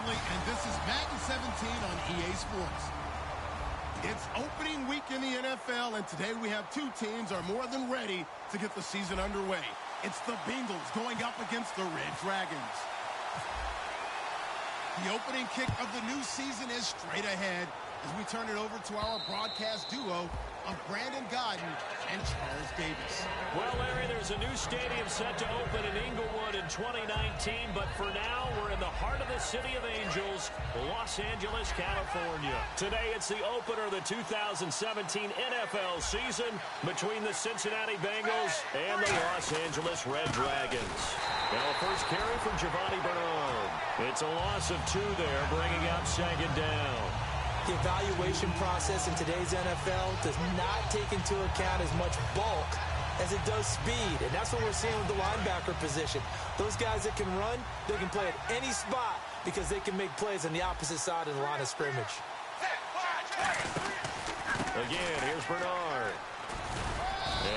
Stanley, and this is Madden 17 on EA Sports. It's opening week in the NFL, and today we have two teams are more than ready to get the season underway. It's the Bengals going up against the Red Dragons. The opening kick of the new season is straight ahead as we turn it over to our broadcast duo of Brandon Godden and Charles Davis. Well, Larry, there's a new stadium set to open in Inglewood in 2019, but for now, we're in the heart of the City of Angels, Los Angeles, California. Today, it's the opener of the 2017 NFL season between the Cincinnati Bengals and the Los Angeles Red Dragons. Now, a first carry from Giovanni Bernard. It's a loss of 2 there, bringing up second down. The evaluation process in today's NFL does not take into account as much bulk as it does speed. And that's what we're seeing with the linebacker position. Those guys that can run, they can play at any spot because they can make plays on the opposite side of the line of scrimmage. Again, here's Bernard.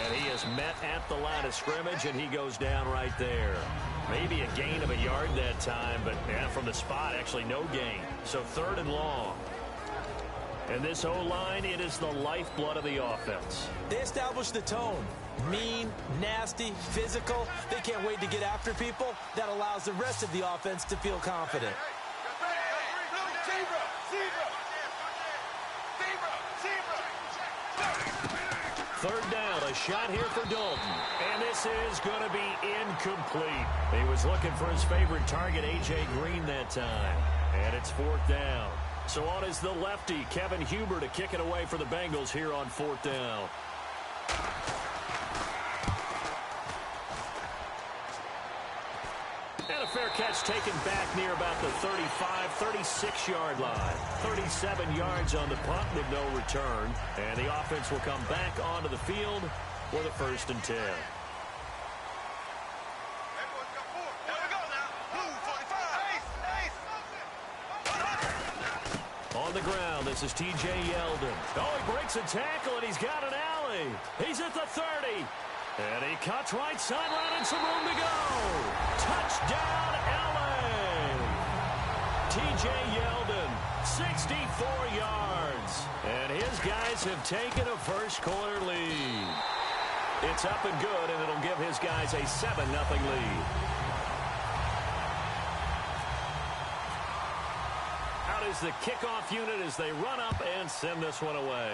And he is met at the line of scrimmage, and he goes down right there. Maybe a gain of a yard that time, but yeah, from the spot, actually no gain. So 3rd and long. And this O-line, it is the lifeblood of the offense. They establish the tone. Mean, nasty, physical. They can't wait to get after people. That allows the rest of the offense to feel confident. 3rd down, a shot here for Dalton. And this is going to be incomplete. He was looking for his favorite target, A.J. Green, that time. And it's 4th down. So on is the lefty, Kevin Huber, to kick it away for the Bengals here on 4th down. And a fair catch taken back near about the 35, 36-yard line. 37 yards on the punt with no return. And the offense will come back onto the field for the 1st and 10. On the ground, this is T.J. Yeldon. Oh, he breaks a tackle, and he's got an alley. He's at the 30. And he cuts right sideline and some room to go. Touchdown, L.A. T.J. Yeldon, 64 yards. And his guys have taken a first-quarter lead. It's up and good, and it'll give his guys a 7-0 lead. Is the kickoff unit as they run up and send this one away.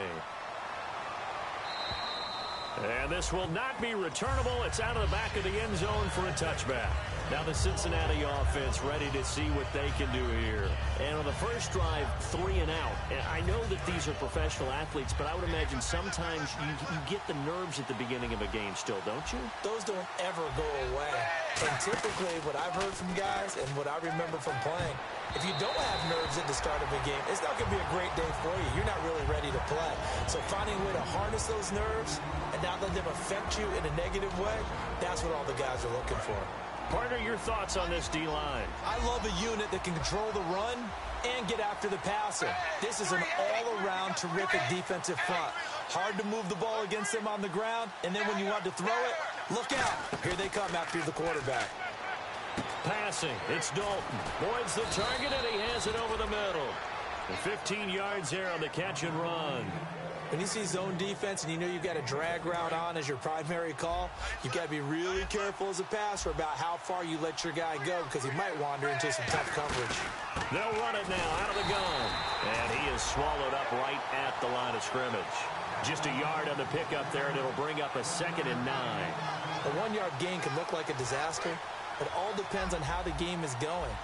And this will not be returnable. It's out of the back of the end zone for a touchback. Now the Cincinnati offense ready to see what they can do here. And on the first drive, 3 and out. And I know that these are professional athletes, but I would imagine sometimes you get the nerves at the beginning of a game still, don't you? Those don't ever go away. And typically what I've heard from guys and what I remember from playing, if you don't have nerves at the start of a game, it's not going to be a great day for you. You're not really ready to play. So finding a way to harness those nerves and not let them affect you in a negative way, that's what all the guys are looking for. Partner, your thoughts on this D-line? I love a unit that can control the run and get after the passer. This is an all-around terrific defensive front. Hard to move the ball against them on the ground, and then when you want to throw it, look out. Here they come after the quarterback. Passing, it's Dalton. Boyd's the target, and he has it over the middle. And 15 yards there on the catch and run. When you see zone defense and you know you've got a drag route on as your primary call, you've got to be really careful as a passer about how far you let your guy go because he might wander into some tough coverage. They'll run it now out of the gun. And he is swallowed up right at the line of scrimmage. Just a yard on the pickup there, and it'll bring up a 2nd and 9. A 1-yard gain can look like a disaster. It all depends on how the game is going.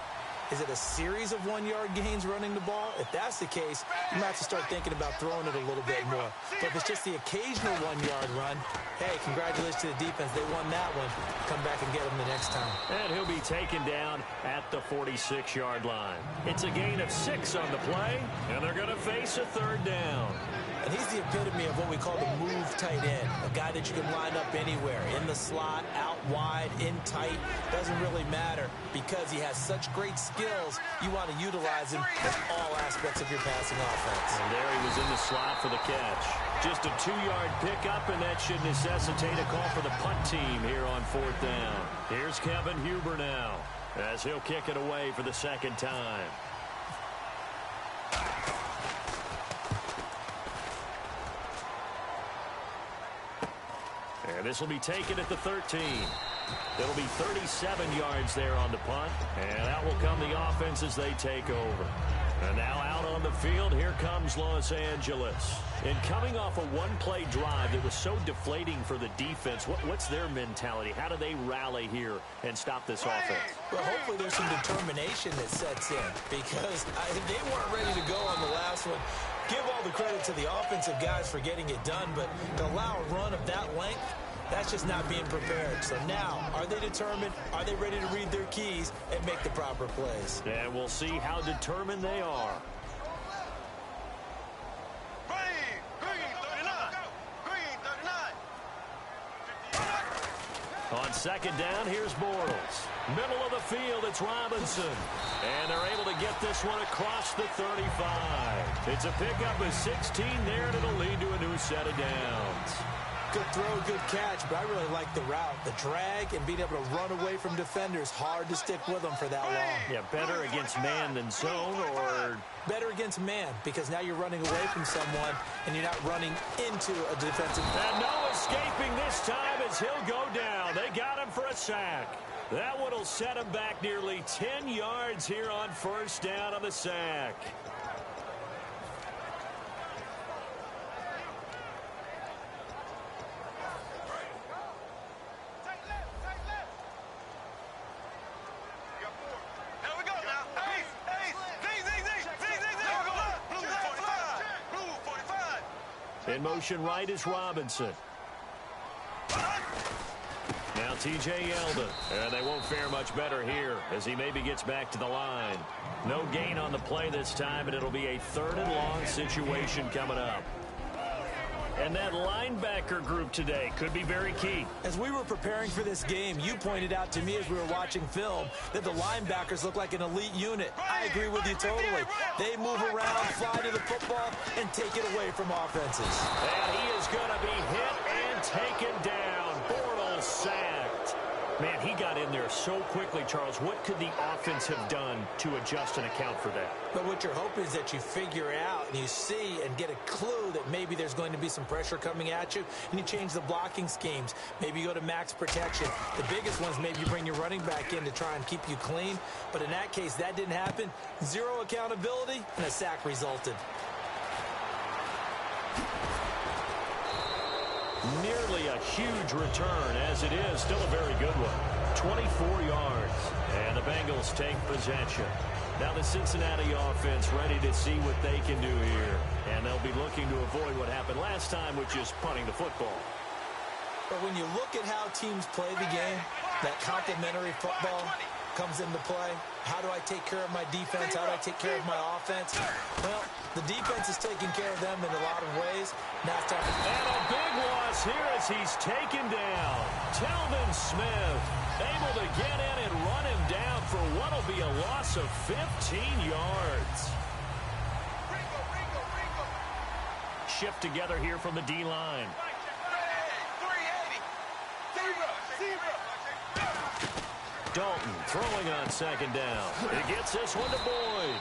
Is it a series of 1-yard gains running the ball? If that's the case, you might have to start thinking about throwing it a little bit more. But if it's just the occasional 1-yard run, hey, congratulations to the defense. They won that one. Come back and get them the next time. And he'll be taken down at the 46-yard line. It's a gain of 6 on the play, and they're going to face a 3rd down. And he's the epitome of what we call the move tight end. A guy that you can line up anywhere. In the slot, out wide, in tight. Doesn't really matter because he has such great skills. You want to utilize him in all aspects of your passing offense. And there he was in the slot for the catch. Just a 2-yard pickup, and that should necessitate a call for the punt team here on 4th down. Here's Kevin Huber now as he'll kick it away for the 2nd time. And this will be taken at the 13. It'll be 37 yards there on the punt. And out will come the offense as they take over. And now out on the field, here comes Los Angeles. And coming off a one-play drive that was so deflating for the defense, what's their mentality? How do they rally here and stop this offense? Well, hopefully there's some determination that sets in because they weren't ready to go on the last one. Give all the credit to the offensive guys for getting it done, but to allow a run of that length, that's just not being prepared. So now, are they determined? Are they ready to read their keys and make the proper plays? And we'll see how determined they are. On second down, here's Bortles. Middle of the field, it's Robinson. And they're able to get this one across the 35. It's a pickup of 16 there, and it'll lead to a new set of downs. Good throw, good catch, but I really like the route. The drag and being able to run away from defenders, hard to stick with them for that long. Yeah, better against man than zone, or better against man, because now you're running away from someone and you're not running into a defensive. And no escaping this time as he'll go down. They got him for a sack. That one will set him back nearly 10 yards here on first down on the sack. In motion right is Robinson. Now T.J. Yeldon. And they won't fare much better here as he maybe gets back to the line. No gain on the play this time, and it'll be a 3rd and long situation coming up. And that linebacker group today could be very key. As we were preparing for this game, you pointed out to me as we were watching film that the linebackers look like an elite unit. I agree with you totally. They move around, fly to the football, and take it away from offenses. And he is going to be hit and taken down. Bortles sacked. Man, he got in there so quickly, Charles. What could the offense have done to adjust and account for that? But what you're hoping is that you figure out and you see and get a clue that maybe there's going to be some pressure coming at you, and you change the blocking schemes. Maybe you go to max protection. The biggest one is maybe you bring your running back in to try and keep you clean. But in that case, that didn't happen. Zero accountability, and a sack resulted. Nearly a huge return, as it is still a very good one. 24 yards, and the Bengals take possession. Now the Cincinnati offense ready to see what they can do here, and they'll be looking to avoid what happened last time, which is punting the football. But when you look at how teams play the game, that complementary football comes into play. How do I take care of my defense? How do I take care of my offense? Well, the defense is taking care of them in a lot of ways. Now it's time to... And a big loss here as he's taken down. Telvin Smith able to get in and run him down for what will be a loss of 15 yards. Shift together here from the D-line. Dalton throwing on second down. He gets this one to Boyd.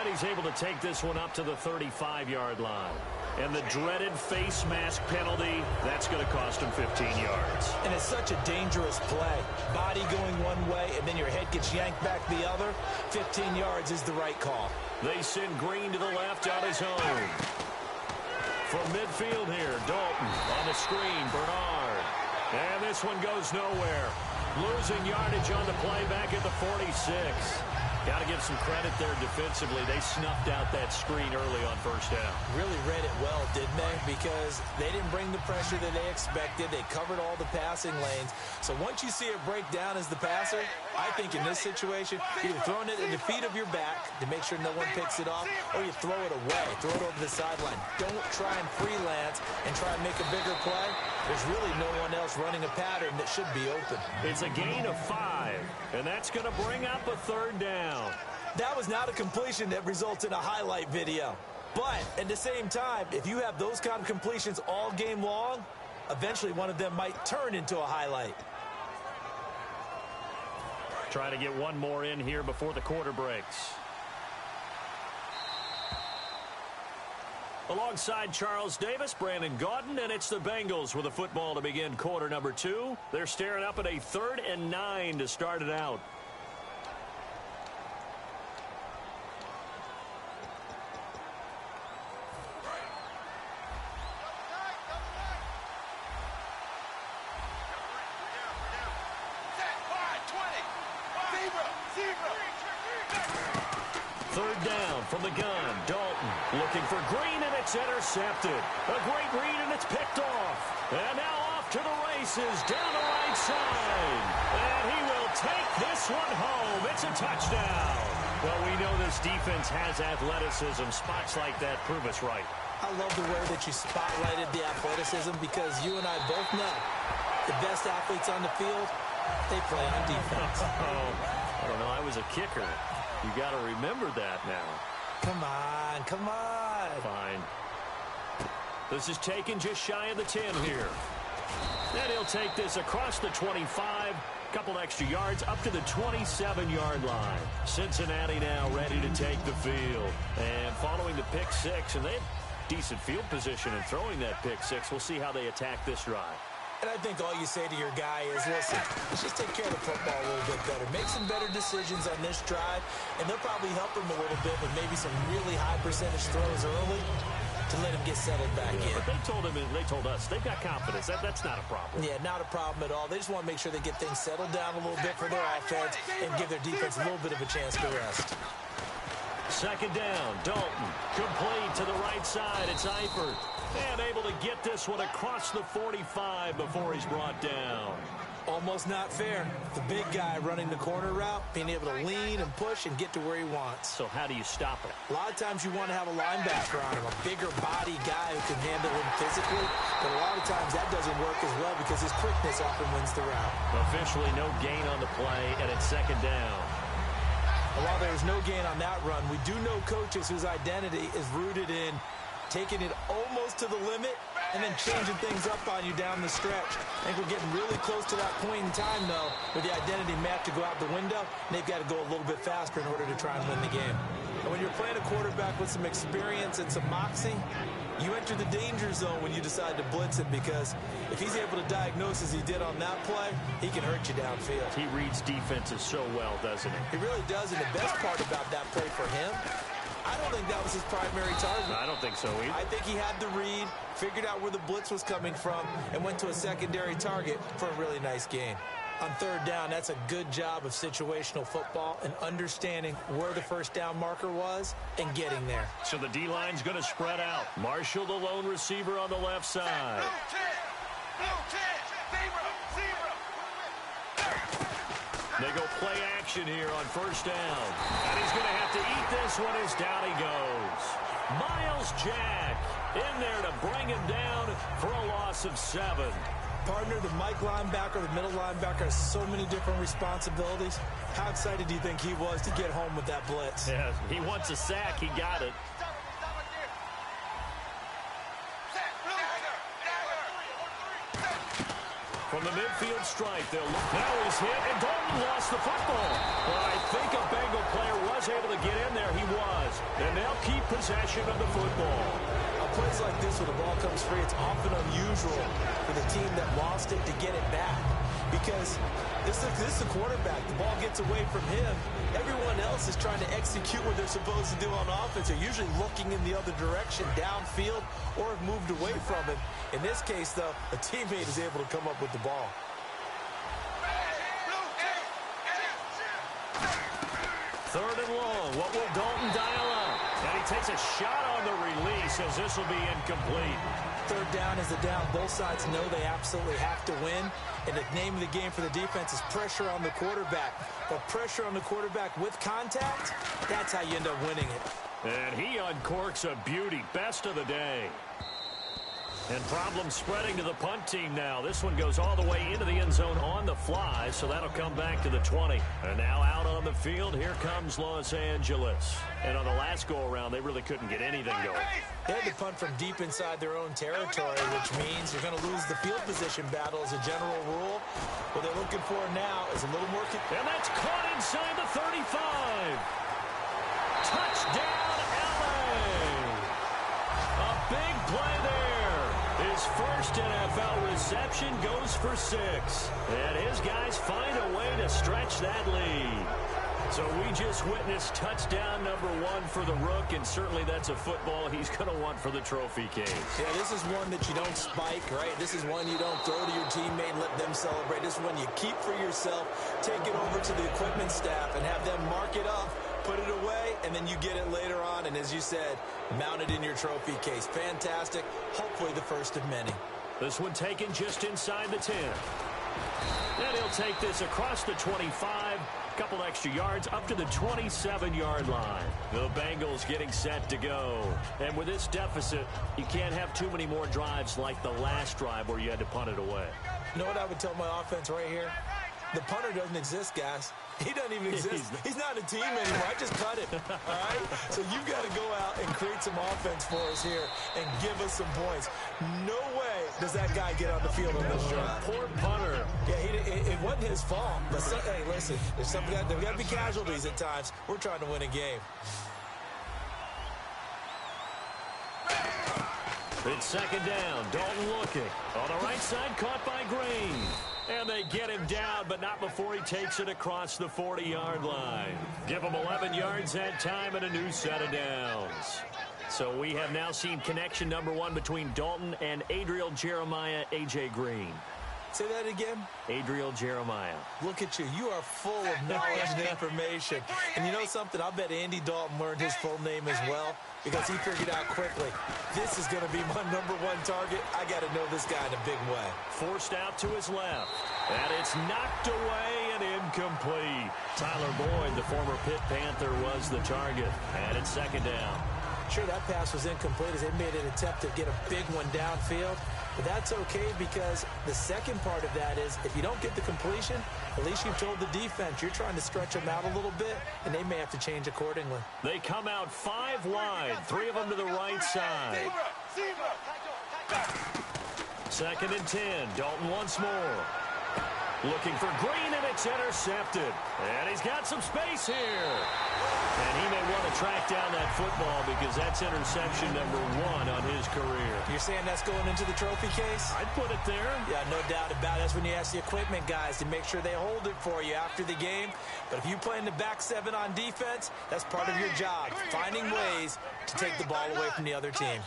And he's able to take this one up to the 35-yard line. And the dreaded face mask penalty, that's going to cost him 15 yards. And it's such a dangerous play. Body going one way, and then your head gets yanked back the other. 15 yards is the right call. They send Green to the left on his own. From midfield here, Dalton on the screen, Bernard. And this one goes nowhere. Losing yardage on the play back at the 46. Got to give some credit there defensively. They snuffed out that screen early on first down. Really read it well, didn't they? Because they didn't bring the pressure that they expected. They covered all the passing lanes. So once you see it break down as the passer, I think in this situation, you're throwing it at the feet of your back to make sure no one picks it off, or you throw it away, throw it over the sideline. Don't try and freelance and try and make a bigger play. There's really no one else running a pattern that should be open. It's a gain of 5, and that's going to bring up a 3rd down. That was not a completion that results in a highlight video. But at the same time, if you have those kind of completions all game long, eventually one of them might turn into a highlight. Try to get one more in here before the quarter breaks. Alongside Charles Davis, Brandon Gaudin, and it's the Bengals with the football to begin quarter number 2. They're staring up at a 3rd and 9 to start it out. Third down from the gun. Dalton looking for Green, and it's intercepted. A great read, and it's picked off. And now off to the races down the right side. And he will take this one home. It's a touchdown. Well, we know this defense has athleticism. Spots like that prove us right. I love the way that you spotlighted the athleticism because you and I both know the best athletes on the field, they play on defense. I don't know. I was a kicker. You got to remember that now. Come on, come on. Fine. This is taken just shy of the 10 here. And he'll take this across the 25. Couple extra yards up to the 27-yard line. Cincinnati now ready to take the field. And following the pick 6, and they have decent field position in throwing that pick 6. We'll see how they attack this drive. And I think all you say to your guy is, listen, let's just take care of the football a little bit better. Make some better decisions on this drive, and they'll probably help him a little bit with maybe some really high percentage throws early to let him get settled back in. But they told us, they've got confidence. That's not a problem. Yeah, not a problem at all. They just want to make sure they get things settled down a little bit for their offense and give their defense a little bit of a chance to rest. Second down, Dalton, complete to the right side. It's Eifert, and able to get this one across the 45 before he's brought down. Almost not fair. The big guy running the corner route, being able to lean and push and get to where he wants. So how do you stop it? A lot of times you want to have a linebacker on him, a bigger body guy who can handle him physically, but a lot of times that doesn't work as well because his quickness often wins the route. Officially no gain on the play, and it's second down. While there's no gain on that run, we do know coaches whose identity is rooted in taking it almost to the limit and then changing things up on you down the stretch. I think we're getting really close to that point in time, though, where the identity may have to go out the window, and they've got to go a little bit faster in order to try and win the game. And when you're playing a quarterback with some experience and some moxie, you enter the danger zone when you decide to blitz him because if he's able to diagnose as he did on that play, he can hurt you downfield. He reads defenses so well, doesn't he? He really does, and the best part about that play for him, I don't think that was his primary target. I don't think so either. I think he had the read, figured out where the blitz was coming from, and went to a secondary target for a really nice gain. On third down, that's a good job of situational football and understanding where the first down marker was and getting there. So the D-line's going to spread out. Marshall, the lone receiver on the left side. They go play action here on first down. And he's going to have to eat this one as down he goes. Miles Jack in there to bring him down for a loss of 7. Partner, the Mike linebacker, the middle linebacker has so many different responsibilities. How excited do you think he was to get home with that blitz? Yeah, he wants a sack. He got it. From the midfield strike, they'll look. Now he's hit, and Dalton lost the football. Well, I think a Bengal player was able to get in there. He was. And they'll keep possession of the football. Plays like this when the ball comes free, it's often unusual for the team that lost it to get it back because this is the quarterback. The ball gets away from him. Everyone else is trying to execute what they're supposed to do on offense. They're usually looking in the other direction, downfield, or have moved away from him. In this case, though, a teammate is able to come up with the ball. Third and long. What will Dalton dial up? And he takes a shot on the release as this will be incomplete. Third down is the down. Both sides know they absolutely have to win. And the name of the game for the defense is pressure on the quarterback. But pressure on the quarterback with contact, that's how you end up winning it. And he uncorks a beauty. Best of the day. And problems spreading to the punt team now. This one goes all the way into the end zone on the fly, so that'll come back to the 20. And now out on the field, here comes Los Angeles. And on the last go-around, they really couldn't get anything going. They had to punt from deep inside their own territory, which means you're going to lose the field position battle as a general rule. What they're looking for now is a little more... And that's caught inside the 35. Touchdown, LA. A play there. His first NFL reception goes for 6. And his guys find a way to stretch that lead. So we just witnessed touchdown number 1 for the Rook, and certainly that's a football he's going to want for the trophy case. Yeah, this is one that you don't spike, right? This is one you don't throw to your teammate and let them celebrate. This is one you keep for yourself, take it over to the equipment staff and have them mark it up, put it away, and then you get it later on. And as you said, mount it in your trophy case. Fantastic. Hopefully the first of many. This one taken just inside the 10. And he'll take this across the 25. Couple extra yards up to the 27-yard line. The Bengals getting set to go. And with this deficit, you can't have too many more drives like the last drive where you had to punt it away. You know what I would tell my offense right here? The punter doesn't exist, guys. He doesn't even exist. He's not a team anymore. I just cut it, all right? So you've got to go out and create some offense for us here and give us some points. No way does that guy get on the field on this drive. Poor punter. Yeah, it wasn't his fault. But hey, listen, there's got to be casualties at times. We're trying to win a game. It's second down. Dalton looking. On the right side, caught by Green. And they get him down, but not before he takes it across the 40-yard line. Give him 11 yards that time and a new set of downs. So we have now seen connection number 1 between Dalton and Adriel Jeremiah, A.J. Green. Say that again. Adriel Jeremiah. Look at you. You are full of knowledge and information. And you know something? I bet Andy Dalton learned his full name as well because he figured out quickly, this is going to be my number 1 target. I got to know this guy in a big way. Forced out to his left. And it's knocked away and incomplete. Tyler Boyd, the former Pitt Panther, was the target. And it's second down. Sure, that pass was incomplete as they made an attempt to get a big one downfield. But that's okay because the second part of that is if you don't get the completion, at least you've told the defense you're trying to stretch them out a little bit, and they may have to change accordingly. They come out 5 wide, 3 of them to the right side. Second and 10. Dalton once more. Looking for Green, and it's intercepted. And he's got some space here. And he may want to track down that football because that's interception number 1 on his career. You're saying that's going into the trophy case? I'd put it there. Yeah, no doubt about it. That's when you ask the equipment guys to make sure they hold it for you after the game. But if you play in the back 7 on defense, that's part of your job, finding ways to take the ball away from the other team.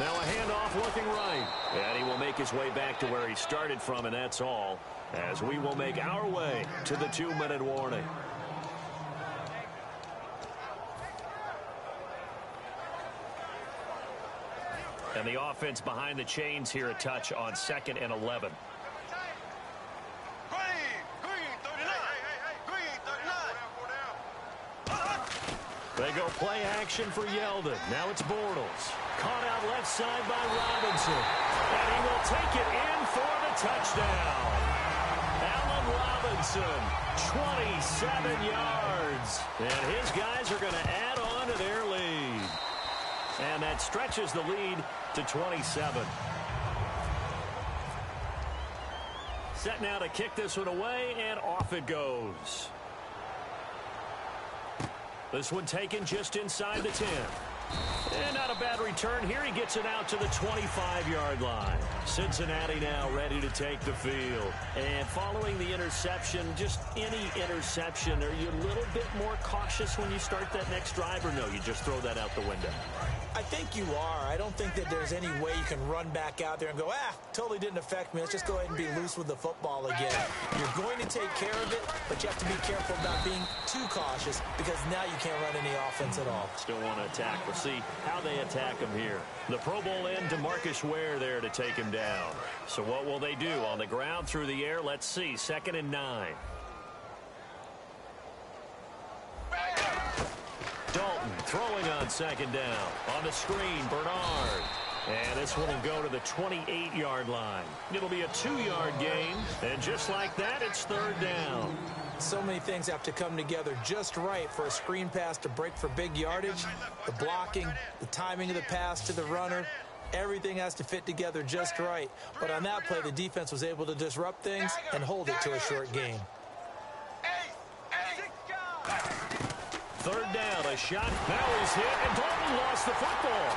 Now a handoff looking right. And he will make his way back to where he started from, and that's all, as we will make our way to the 2-minute warning. And the offense behind the chains here a touch on 2nd and 11. They go play action for Yeldon. Now it's Bortles. Caught out left side by Robinson. And he will take it in for the touchdown. Allen Robinson, 27 yards. And his guys are going to add on to their lead. And that stretches the lead to 27. Set now to kick this one away, and off it goes. This one taken just inside the 10. And not a bad return here. He gets it out to the 25-yard line. Cincinnati now ready to take the field. And following the interception, just any interception, are you a little bit more cautious when you start that next drive, or no, you just throw that out the window? I think you are. I don't think that there's any way you can run back out there and go, totally didn't affect me. Let's just go ahead and be loose with the football again. You're going to take care of it, but you have to be careful about being too cautious because now you can't run any offense at all. Still want to attack. We'll see how they attack him here. The Pro Bowl end to Marcus Ware there to take him down. So what will they do? On the ground, through the air, let's see. 2nd and 9. Dalton throwing on 2nd down. On the screen, Bernard. And this one will go to the 28-yard line. It'll be a 2-yard gain. And just like that, it's 3rd down. So many things have to come together just right for a screen pass to break for big yardage. The blocking, the timing of the pass to the runner, everything has to fit together just right. But on that play, the defense was able to disrupt things and hold it to a short gain. Third down, a shot. Now he's hit, and Dalton lost the football.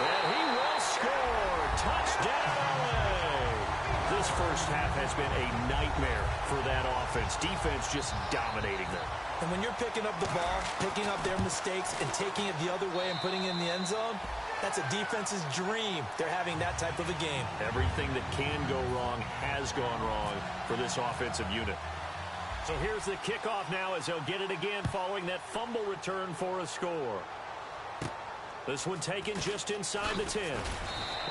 And he will score. Touchdown, LA. This first half has been a nightmare for that offense. Defense just dominating them. And when you're picking up the ball, picking up their mistakes, and taking it the other way and putting it in the end zone, that's a defense's dream. They're having that type of a game. Everything that can go wrong has gone wrong for this offensive unit. So here's the kickoff now as they'll get it again following that fumble return for a score. This one taken just inside the 10.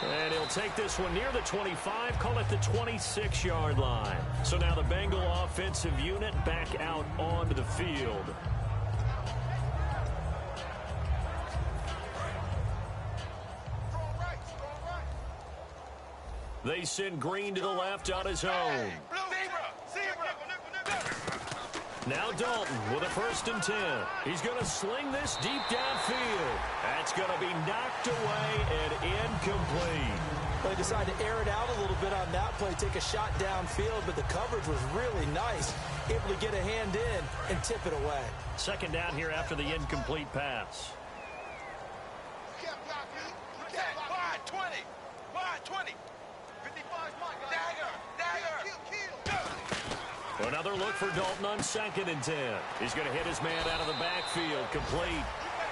And he'll take this one near the 25, call it the 26-yard line. So now the Bengal offensive unit back out onto the field. They send Green to the left on his own. Now Dalton with a 1st and 10. He's going to sling this deep downfield. That's going to be knocked away and incomplete. They decided to air it out a little bit on that play, take a shot downfield, but the coverage was really nice. Able to get a hand in and tip it away. 2nd down here after the incomplete pass. Wide 20. Wide 20. 55 dagger. Another look for Dalton on 2nd and 10. He's going to hit his man out of the backfield, complete.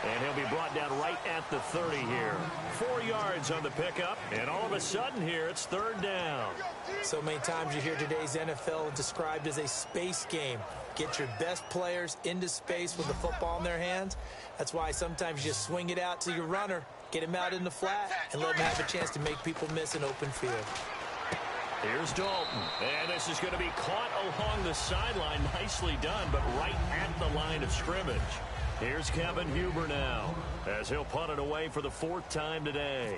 And he'll be brought down right at the 30 here. 4 yards on the pickup, and all of a sudden here, it's 3rd down. So many times you hear today's NFL described as a space game. Get your best players into space with the football in their hands. That's why sometimes you just swing it out to your runner, get him out in the flat, and let him have a chance to make people miss an open field. Here's Dalton, and this is going to be caught along the sideline. Nicely done, but right at the line of scrimmage. Here's Kevin Huber now, as he'll punt it away for the 4th time today.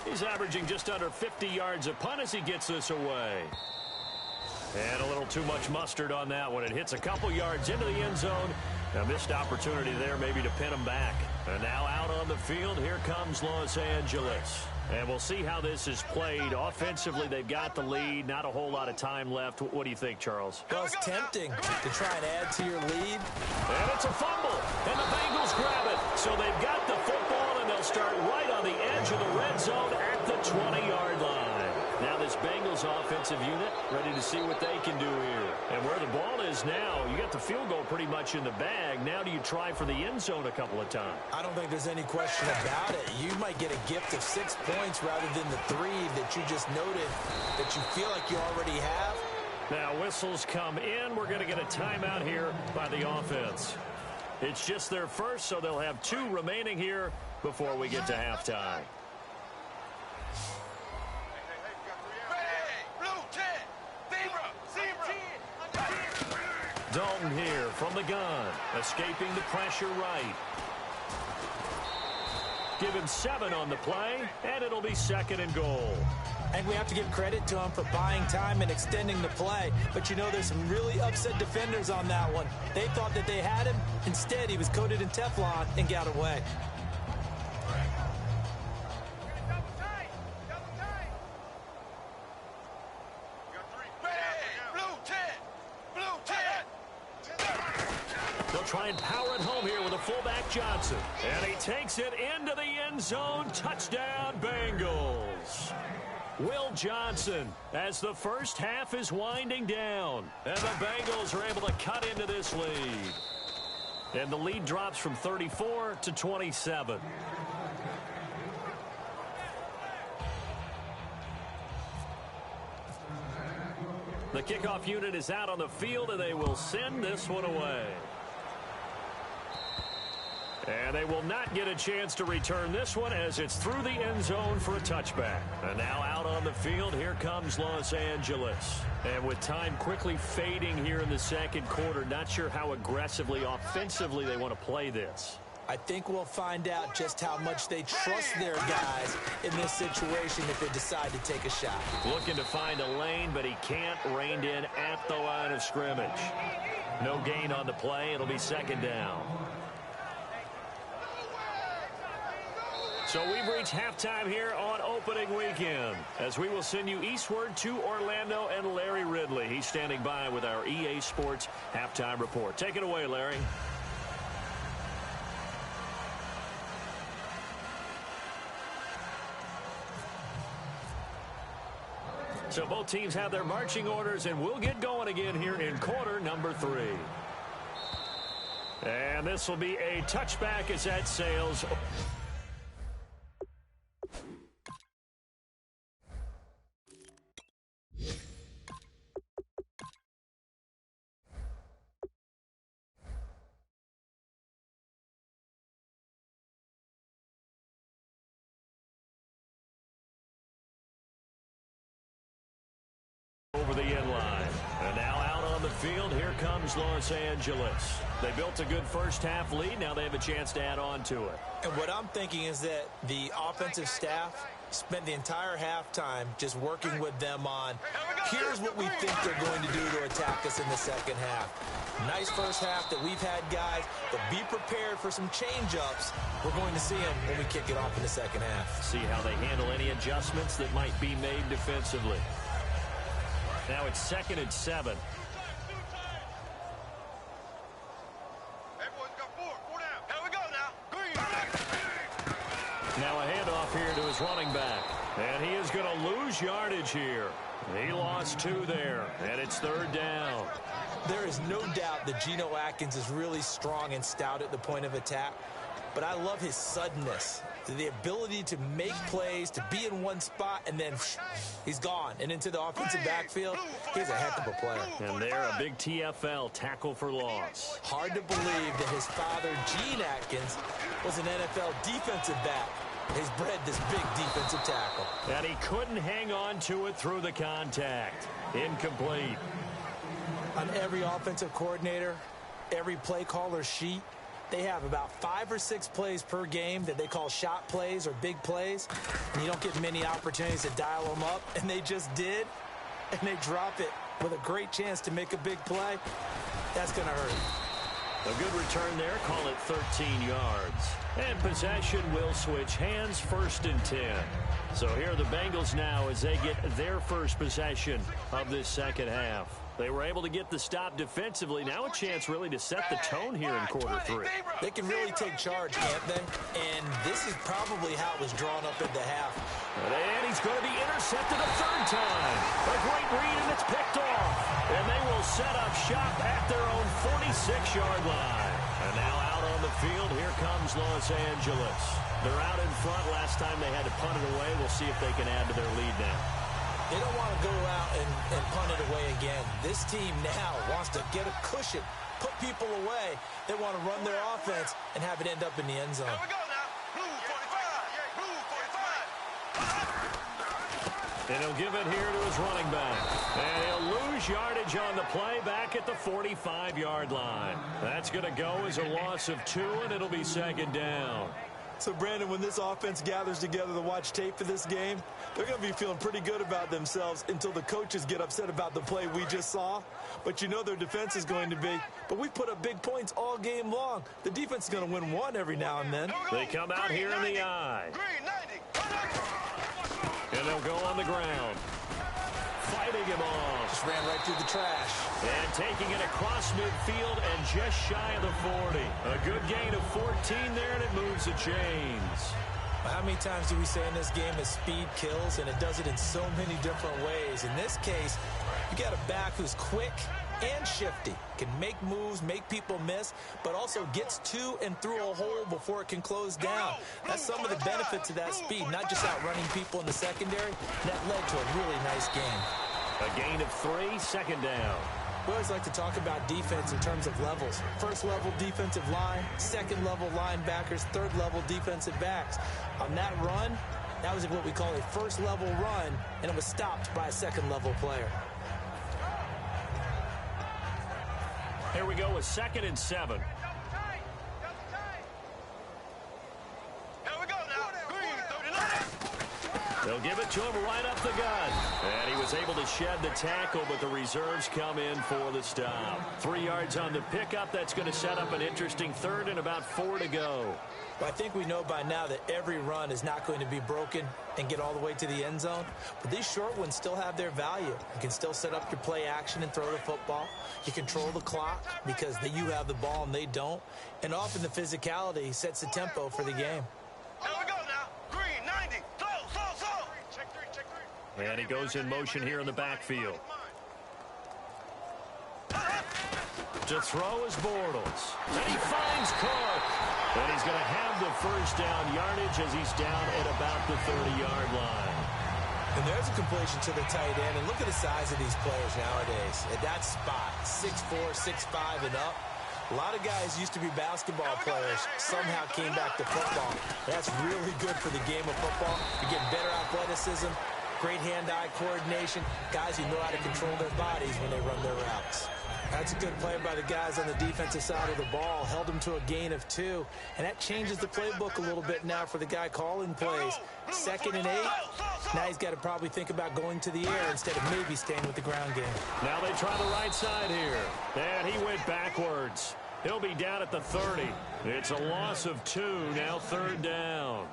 He's averaging just under 50 yards a punt as he gets this away. And a little too much mustard on that one. It hits a couple yards into the end zone. A missed opportunity there maybe to pin him back. And now out on the field, here comes Los Angeles. And we'll see how this is played. Offensively, they've got the lead. Not a whole lot of time left. What do you think, Charles? Well, it's tempting to try and add to your lead. And it's a fumble. And the Bengals grab it. So they've got the football, and they'll start right on the edge of the red zone at the 20-yard line. Now this Bengals offensive unit ready to see what they can do here. And where the ball is now, you got the field goal pretty much in the bag. Now do you try for the end zone a couple of times? I don't think there's any question about it. You might get a gift of 6 points rather than the 3 that you just noted that you feel like you already have. Now whistles come in. We're going to get a timeout here by the offense. It's just their first, so they'll have 2 remaining here before we get to halftime. Dalton here from the gun, escaping the pressure right. Give him 7 on the play, and it'll be 2nd and goal. And we have to give credit to him for buying time and extending the play. But you know, there's some really upset defenders on that one. They thought that they had him. Instead, he was coated in Teflon and got away. Try and power it home here with a fullback Johnson. And he takes it into the end zone. Touchdown, Bengals. Will Johnson as the first half is winding down. And the Bengals are able to cut into this lead. And the lead drops from 34 to 27. The kickoff unit is out on the field, and they will send this one away. And they will not get a chance to return this one as it's through the end zone for a touchback. And now out on the field, here comes Los Angeles. And with time quickly fading here in the 2nd quarter, not sure how aggressively, offensively they want to play this. I think we'll find out just how much they trust their guys in this situation if they decide to take a shot. Looking to find a lane, but he can't. Reined in at the line of scrimmage. No gain on the play. It'll be 2nd down. So we've reached halftime here on opening weekend as we will send you eastward to Orlando and Larry Ridley. He's standing by with our EA Sports halftime report. Take it away, Larry. So both teams have their marching orders, and we'll get going again here in quarter number 3. And this will be a touchback as that sails over the end line. And now out on the field, here comes Los Angeles. They built a good first half lead. Now they have a chance to add on to it. And what I'm thinking is that the offensive staff spent the entire halftime just working with them on, here's what we think they're going to do to attack us in the second half. Nice first half that we've had, guys, but be prepared for some change-ups. We're going to see them when we kick it off in the second half. See how they handle any adjustments that might be made defensively. Now it's 2nd and 7. Everyone's got 4. 4 down. Here we go now. Green. Now a handoff here to his running back. And he is going to lose yardage here. He lost 2 there. And it's 3rd down. There is no doubt that Geno Atkins is really strong and stout at the point of attack. But I love his suddenness, the ability to make plays, to be in one spot, and then he's gone. And into the offensive backfield, he's a heck of a player. And there, a big TFL, tackle for loss. Hard to believe that his father, Gene Atkins, was an NFL defensive back. He's bred this big defensive tackle. And he couldn't hang on to it through the contact. Incomplete. On every offensive coordinator, every play caller sheet, they have about 5 or 6 plays per game that they call shot plays or big plays. And you don't get many opportunities to dial them up. And they just did. And they drop it with a great chance to make a big play. That's going to hurt. A good return there. Call it 13 yards. And possession will switch hands, 1st and 10. So here are the Bengals now as they get their first possession of this second half. They were able to get the stop defensively. Now a chance really to set the tone here in quarter 3. They can really take charge, can't they? And this is probably how it was drawn up at the half. And he's going to be intercepted a 3rd time. A great read, and it's picked off. And they will set up shop at their own 46-yard line. And now out on the field, here comes Los Angeles. They're out in front. Last time they had to punt it away. We'll see if they can add to their lead now. They don't want to go out and punt it away again. This team now wants to get a cushion, put people away. They want to run their offense and have it end up in the end zone. Here we go now. Blue 45. Blue 45. And he'll give it here to his running back. And he'll lose yardage on the play back at the 45-yard line. That's going to go as a loss of 2, and it'll be 2nd down. So, Brandon, when this offense gathers together to watch tape for this game, they're going to be feeling pretty good about themselves until the coaches get upset about the play we just saw. But you know their defense is going to be. But we put up big points all game long. The defense is going to win one every now and then. They come out here in the eye. And they'll go on the ground. Fighting him off. Just ran right through the trash. And taking it across midfield and just shy of the 40. A good gain of 14 there, and it moves the chains. How many times do we say in this game that speed kills, and it does it in so many different ways? In this case, you got a back who's quick and shifty, can make moves, make people miss, but also gets to and through a hole before it can close down. That's some of the benefits of that speed, not just outrunning people in the secondary. That led to a really nice game. A gain of 3, 2nd down. We always like to talk about defense in terms of levels. First level defensive line, second level linebackers, third level defensive backs. On that run, that was what we call a first level run, and it was stopped by a second level player. Here we go with 2nd and 7. They'll give it to him right up the gut. And he was able to shed the tackle, but the reserves come in for the stop. 3 yards on the pickup. That's going to set up an interesting 3rd and about 4 to go. Well, I think we know by now that every run is not going to be broken and get all the way to the end zone. But these short ones still have their value. You can still set up your play action and throw the football. You control the clock because you have the ball and they don't. And often the physicality sets the tempo for the game. Here we go now. Green, 90. Slow. Check three. And he goes in motion here in the backfield. To throw is Bortles. And he finds Cook. And he's going to have the first down yardage as he's down at about the 30-yard line. And there's a completion to the tight end. And look at the size of these players nowadays. At that spot, 6'4", 6'5", and up. A lot of guys used to be basketball players, somehow came back to football. That's really good for the game of football. You get better athleticism, great hand-eye coordination, guys who know how to control their bodies when they run their routes. That's a good play by the guys on the defensive side of the ball. Held them to a gain of 2. And that changes the playbook a little bit now for the guy calling plays. 2nd and 8. Now he's got to probably think about going to the air instead of maybe staying with the ground game. Now they try the right side here. And he went backwards. He'll be down at the 30. It's a loss of 2. Now 3rd down.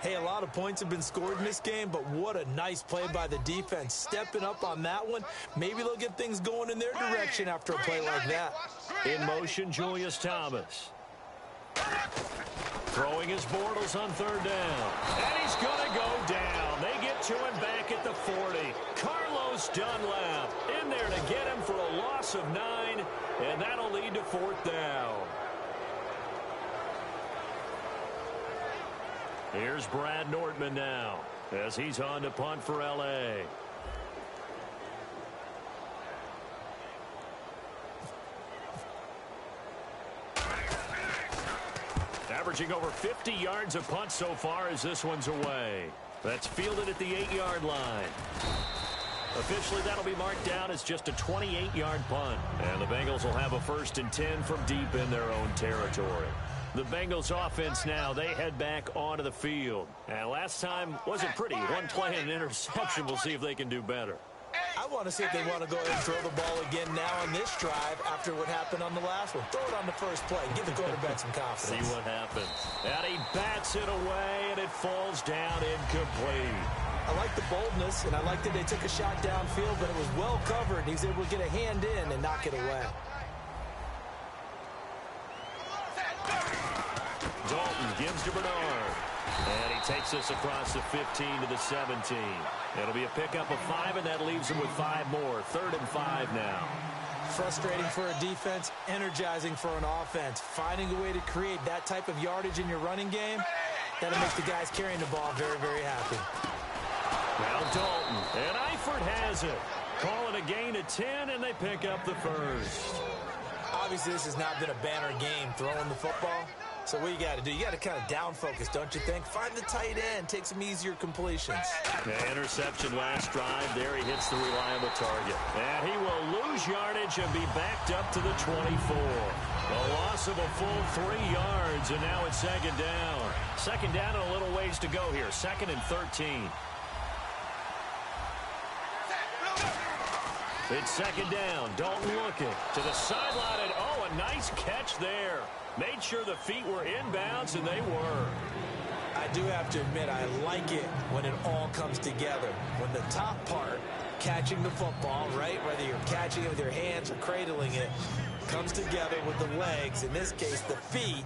Hey, a lot of points have been scored in this game, but what a nice play by the defense. Stepping up on that one. Maybe they'll get things going in their direction after a play like that. In motion, Julius Thomas. Throwing his Bortles on 3rd down. And he's going to go down. They get to him back at the 40. Carlos Dunlap in there to get him for a loss of 9, and that'll lead to 4th down. Here's Brad Nortman now as he's on to punt for L.A. Averaging over 50 yards a punt so far as this one's away. That's fielded at the 8-yard line. Officially, that'll be marked down as just a 28-yard punt. And the Bengals will have a 1st and 10 from deep in their own territory. The Bengals offense now, they head back onto the field. And last time wasn't pretty. One play and an interception. We'll see if they can do better. I want to see if they want to go ahead and throw the ball again now on this drive after what happened on the last one. Throw it on the first play. Give the quarterback some confidence. See what happens. And he bats it away, and it falls down incomplete. I like the boldness, and I like that they took a shot downfield, but it was well covered. He was able to get a hand in and knock it away. Dalton gives to Bernard. And he takes us across the 15 to the 17. It'll be a pickup of 5, and that leaves him with 5 more. 3rd and 5 now. Frustrating for a defense, energizing for an offense. Finding a way to create that type of yardage in your running game, that'll make the guys carrying the ball very, very happy. Now Dalton, and Eifert has it. Call it a gain of 10, and they pick up the 1st. Obviously, this has not been a banner game throwing the football. So what you got to do, you got to kind of down focus, don't you think? Find the tight end, take some easier completions. The interception last drive. There he hits the reliable target. And he will lose yardage and be backed up to the 24. A loss of a full 3 yards, and now it's 2nd down. 2nd down and a little ways to go here. 2nd and 13. It's 2nd down. Dalton looking to the sideline, and oh, a nice catch there. Made sure the feet were inbounds, and they were. I do have to admit, I like it when it all comes together. When the top part, catching the football, right, whether you're catching it with your hands or cradling it, comes together with the legs, in this case, the feet,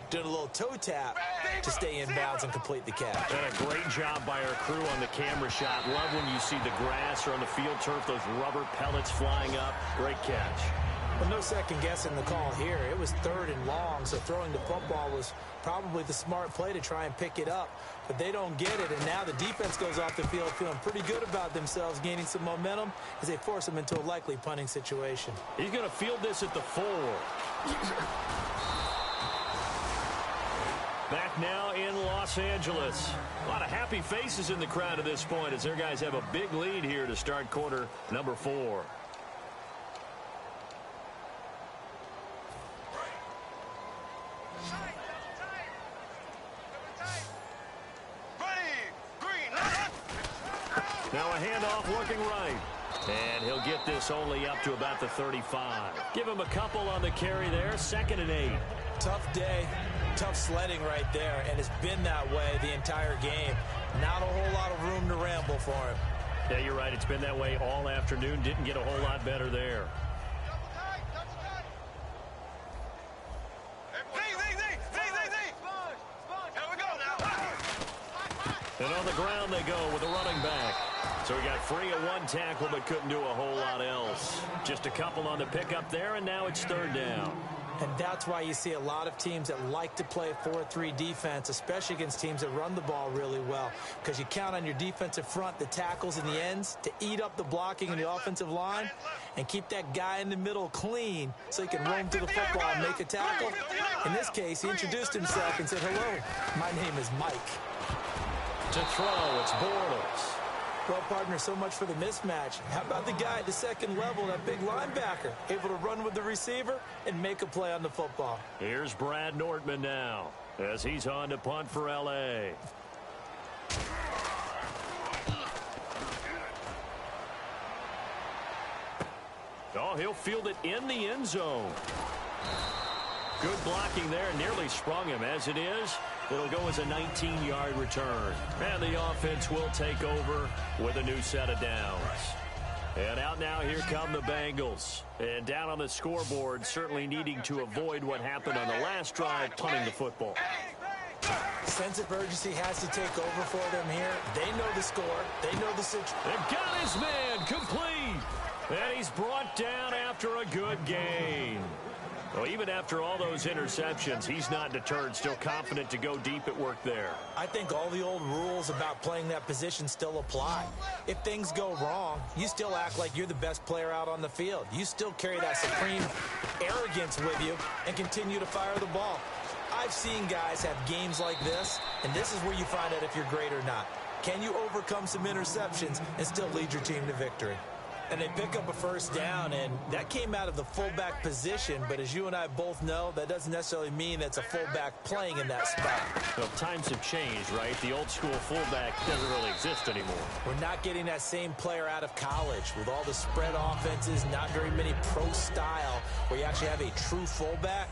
doing a little toe tap to stay in bounds and complete the catch. And a great job by our crew on the camera shot. Love when you see the grass or on the field turf, those rubber pellets flying up. Great catch. Well, no second guessing the call here. It was 3rd and long, so throwing the football was probably the smart play to try and pick it up. But they don't get it, and now the defense goes off the field feeling pretty good about themselves, gaining some momentum as they force them into a likely punting situation. He's going to field this at the 4. Back now in Los Angeles. A lot of happy faces in the crowd at this point as their guys have a big lead here to start quarter number 4. Now a handoff looking right. And he'll get this only up to about the 35. Give him a couple on the carry there. 2nd and 8. Tough day. Tough sledding right there, and it's been that way the entire game. Not a whole lot of room to ramble for him. Yeah, you're right. It's been that way all afternoon. Didn't get a whole lot better there. And on the ground they go with a running back. So he got free of one tackle but couldn't do a whole lot else. Just a couple on the pickup there, and now it's third down. And that's why you see a lot of teams that like to play 4-3 defense, especially against teams that run the ball really well, because you count on your defensive front, the tackles and the ends, to eat up the blocking in the offensive line and keep that guy in the middle clean so he can roam to the football and make a tackle. In this case, he introduced himself and said, "Hello, my name is Mike." To throw, it's Bortles. Well, partner, so much for the mismatch. How about the guy at the second level, that big linebacker, able to run with the receiver and make a play on the football? Here's Brad Nortman now as he's on to punt for L.A. Oh, he'll field it in the end zone. Good blocking there, nearly sprung him. As it is, it'll go as a 19-yard return. And the offense will take over with a new set of downs. And out now, here come the Bengals. And down on the scoreboard, certainly needing to avoid what happened on the last drive, punting the football. Sense of urgency has to take over for them here. They know the score. They know the situation. They've got his man complete. And he's brought down after a good gain. Well, even after all those interceptions, he's not deterred, still confident to go deep at work there. I think all the old rules about playing that position still apply. If things go wrong, you still act like you're the best player out on the field. You still carry that supreme arrogance with you and continue to fire the ball. I've seen guys have games like this, and this is where you find out if you're great or not. Can you overcome some interceptions and still lead your team to victory? And they pick up a first down, and that came out of the fullback position. But as you and I both know, that doesn't necessarily mean that's a fullback playing in that spot. Well, times have changed, right? The old school fullback doesn't really exist anymore. We're not getting that same player out of college with all the spread offenses, not very many pro style, where you actually have a true fullback.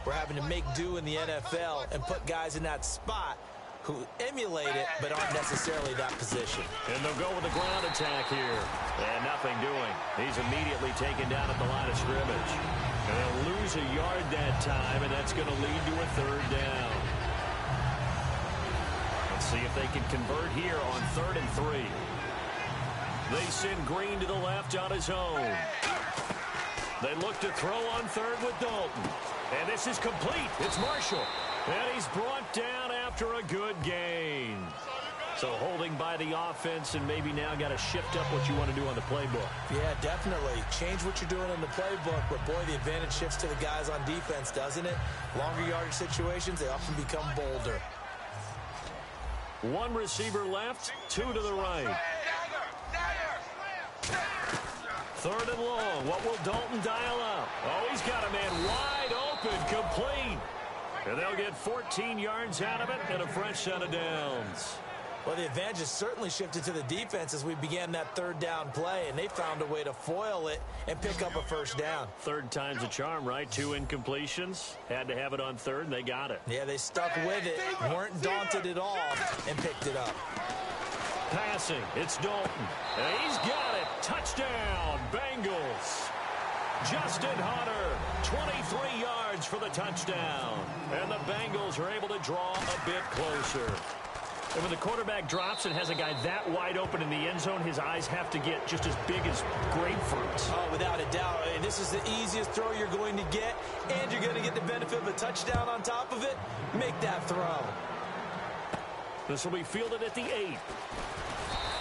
We're having to make do in the NFL and put guys in that spot who emulate it but aren't necessarily that position. And they'll go with a ground attack here. And nothing doing. He's immediately taken down at the line of scrimmage. And they'll lose a yard that time, and that's going to lead to a third down. Let's see if they can convert here on 3rd and 3. They send Green to the left on his own. They look to throw on 3rd with Dalton. And this is complete. It's Marshall. And he's brought down after a good gain. So holding by the offense, and maybe now got to shift up what you want to do on the playbook. Yeah, definitely. Change what you're doing in the playbook, but boy, the advantage shifts to the guys on defense, doesn't it? Longer yardage situations, they often become bolder. One receiver left, 2 to the right. 3rd and long. What will Dalton dial up? Oh, he's got a man wide open, complete. And they'll get 14 yards out of it and a fresh set of downs. Well, the advantage has certainly shifted to the defense as we began that 3rd down play, and they found a way to foil it and pick up a first down. 3rd time's a charm, right? 2 incompletions. Had to have it on 3rd, and they got it. Yeah, they stuck with it, weren't daunted at all, and picked it up. Passing, it's Dalton. And he's got it. Touchdown, Bengals. Justin Hunter, 23 yards for the touchdown. And the Bengals are able to draw a bit closer. And when the quarterback drops and has a guy that wide open in the end zone, his eyes have to get just as big as grapefruits. Oh, without a doubt. This is the easiest throw you're going to get, and you're going to get the benefit of a touchdown on top of it. Make that throw. This will be fielded at the 8.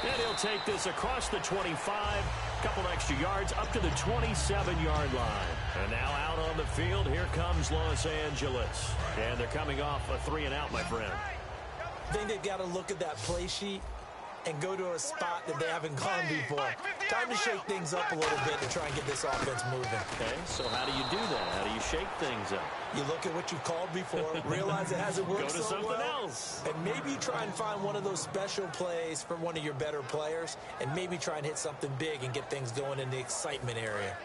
And he'll take this across the 25, a couple extra yards up to the 27-yard line. And now out on the field, here comes Los Angeles. And they're coming off a 3-and-out, my friend. I think they've got to look at that play sheet and go to a spot that they haven't gone before. Time to shake things up a little bit to try and get this offense moving. Okay, so how do you do that? How do you shake things up? You look at what you've called before, realize it hasn't worked so well. Go to something else. And maybe try and find one of those special plays from one of your better players, and maybe try and hit something big and get things going in the excitement area.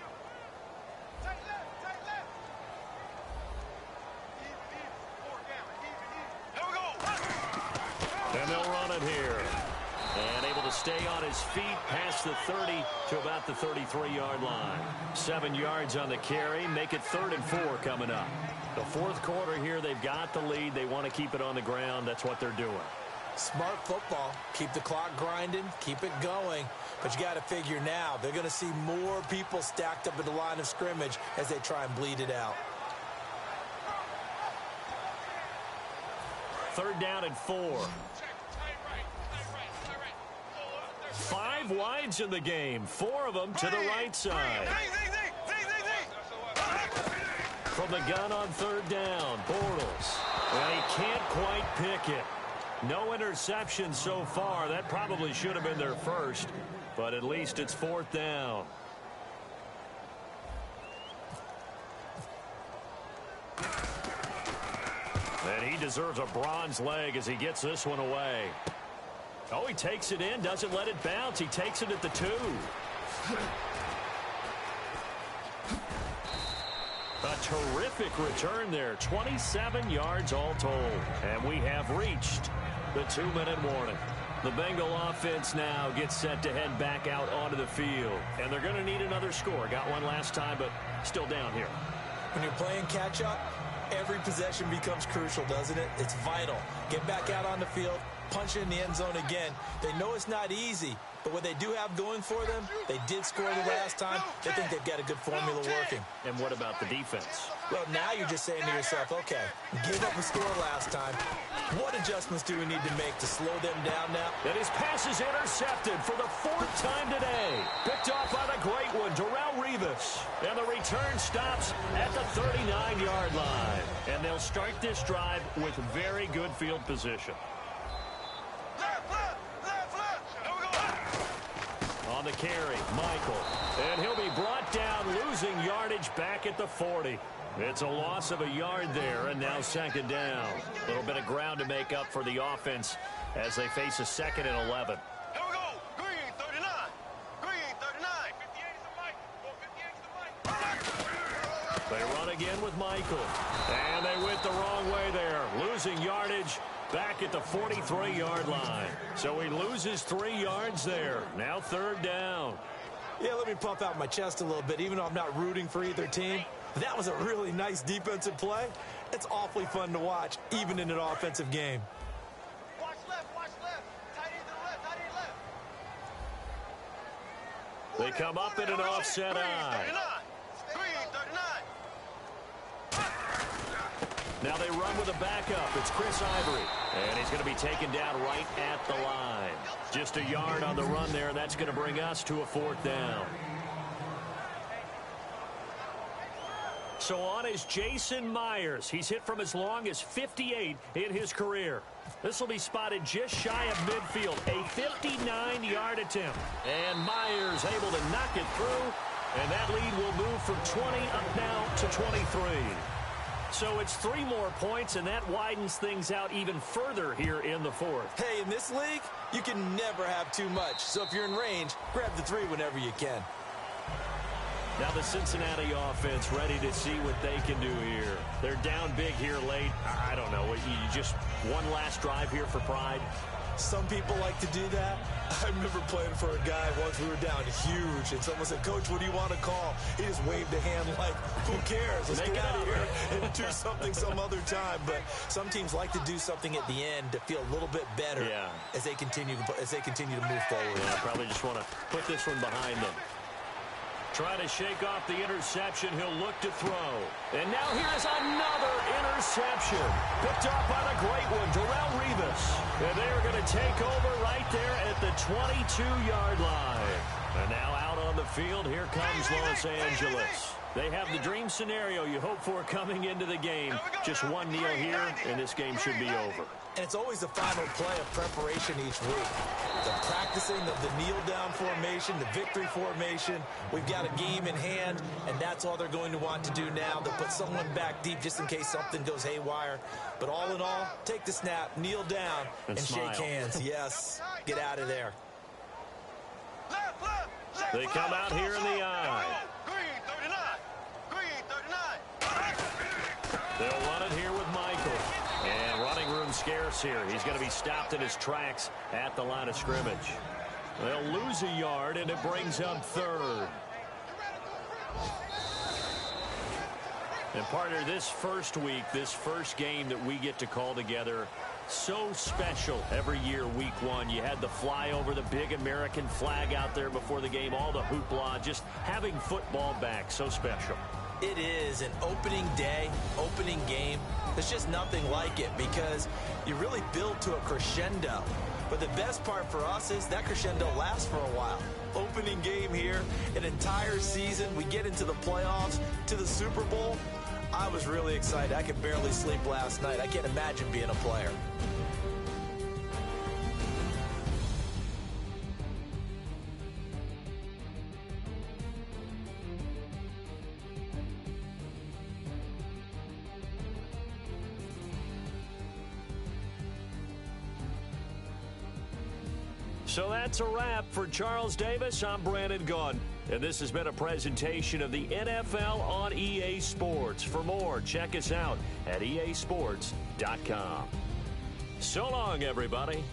here. And able to stay on his feet past the 30 to about the 33-yard line. 7 yards on the carry. Make it 3rd and 4 coming up. The fourth quarter here, they've got the lead. They want to keep it on the ground. That's what they're doing. Smart football. Keep the clock grinding. Keep it going. But you got to figure now, they're going to see more people stacked up at the line of scrimmage as they try and bleed it out. 3rd down and 4. 5 wides in the game. 4 of them to the right side. From the gun on 3rd down, Bortles. And he can't quite pick it. No interception so far. That probably should have been their first, but at least it's 4th down. And he deserves a bronze leg as he gets this one away. Oh, he takes it in, doesn't let it bounce. He takes it at the 2. A terrific return there. 27 yards all told. And we have reached the 2-minute warning. The Bengal offense now gets set to head back out onto the field. And they're going to need another score. Got one last time, but still down here. When you're playing catch-up, every possession becomes crucial, doesn't it? It's vital. Get back out on the field, punch it in the end zone again. They know it's not easy, but what they do have going for them, they did score the last time. They think they've got a good formula working. And what about the defense? Well, now you're just saying to yourself, okay, give up a score last time. What adjustments do we need to make to slow them down now? And his pass is intercepted for the 4th time today. Picked off by the great one, Darrelle Revis. And the return stops at the 39-yard line. And they'll start this drive with very good field position. On the carry, Michael. And he'll be brought down, losing yardage back at the 40. It's a loss of a yard there, and now 2nd down. A little bit of ground to make up for the offense as they face a 2nd and 11. Here we go. Green 39. Green 39. 58 is the mic. 58 is the mic. They run again with Michael. And they went the wrong way there, losing yardage back at the 43-yard line. So he loses 3 yards there. Now 3rd down. Yeah, let me puff out my chest a little bit, even though I'm not rooting for either team. That was a really nice defensive play. It's awfully fun to watch, even in an offensive game. Watch left. Tight end to the left. Tight end left. They come up in an offset eye. Green 39. Now they run with a backup. It's Chris Ivory. And he's going to be taken down right at the line. Just a yard on the run there, and that's going to bring us to a 4th down. So on is Jason Myers. He's hit from as long as 58 in his career. This will be spotted just shy of midfield. A 59-yard attempt. And Myers able to knock it through. And that lead will move from 20 up now to 23. So it's 3 more points, and that widens things out even further here in the 4th. Hey, in this league, you can never have too much. So if you're in range, grab the 3 whenever you can. Now the Cincinnati offense ready to see what they can do here. They're down big here late. I don't know. You just one last drive here for pride. Some people like to do that. I remember playing for a guy once we were down huge, and someone said, "Coach, what do you want to call?" He just waved a hand like, "Who cares? Let's get out of here and do something some other time." But some teams like to do something at the end to feel a little bit better as they continue to move forward. Yeah, probably just want to put this one behind them. Trying to shake off the interception. He'll look to throw. And now here's another interception. Picked off by the great one, Darrelle Revis. And they are going to take over right there at the 22-yard line. And now out on the field, here comes Los Angeles. They have the dream scenario you hope for coming into the game. Just one kneel here, and this game should be over. And it's always the final play of preparation each week. The practicing of the kneel-down formation, the victory formation. We've got a game in hand, and that's all they're going to want to do now. They'll put someone back deep just in case something goes haywire. But all in all, take the snap, kneel down, and shake hands. Yes, get out of there. They come out here in the eye. Green 39. Green 39. They'll run it here with Michael. And running room scarce here. He's going to be stopped in his tracks at the line of scrimmage. They'll lose a yard, and it brings up third. And, partner, this first week, this first game that we get to call together, so special every year, week one. You had the flyover, the big American flag out there before the game, all the hoopla, just having football back, so special. It is an opening day, opening game. There's just nothing like it because you really build to a crescendo. But the best part for us is that crescendo lasts for a while. Opening game here, an entire season. We get into the playoffs, to the Super Bowl. I was really excited. I could barely sleep last night. I can't imagine being a player. So that's a wrap for Charles Davis. I'm Brandon Gaudin, and this has been a presentation of the NFL on EA Sports. For more, check us out at easports.com. So long, everybody.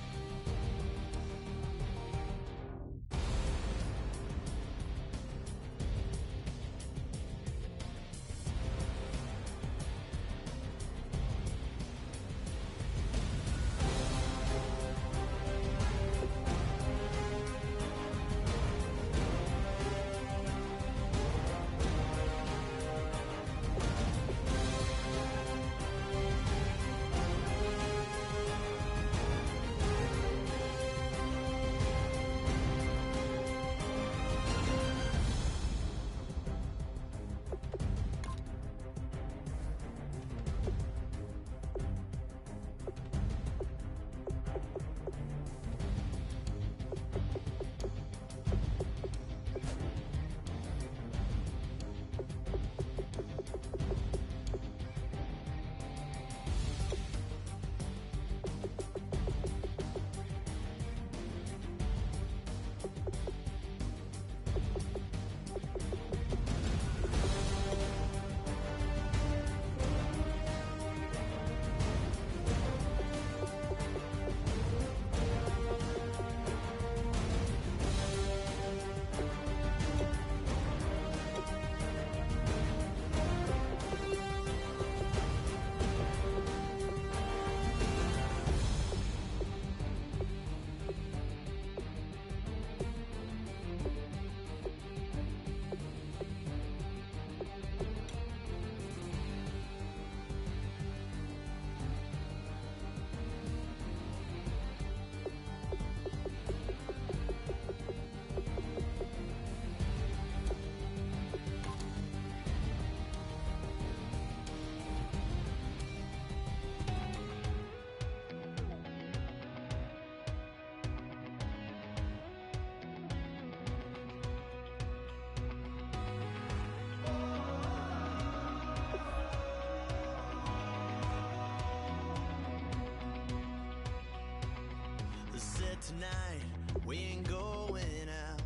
Tonight we ain't going out,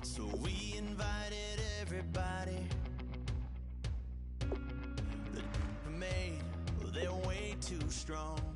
so we invited everybody. The made, well, they're way too strong.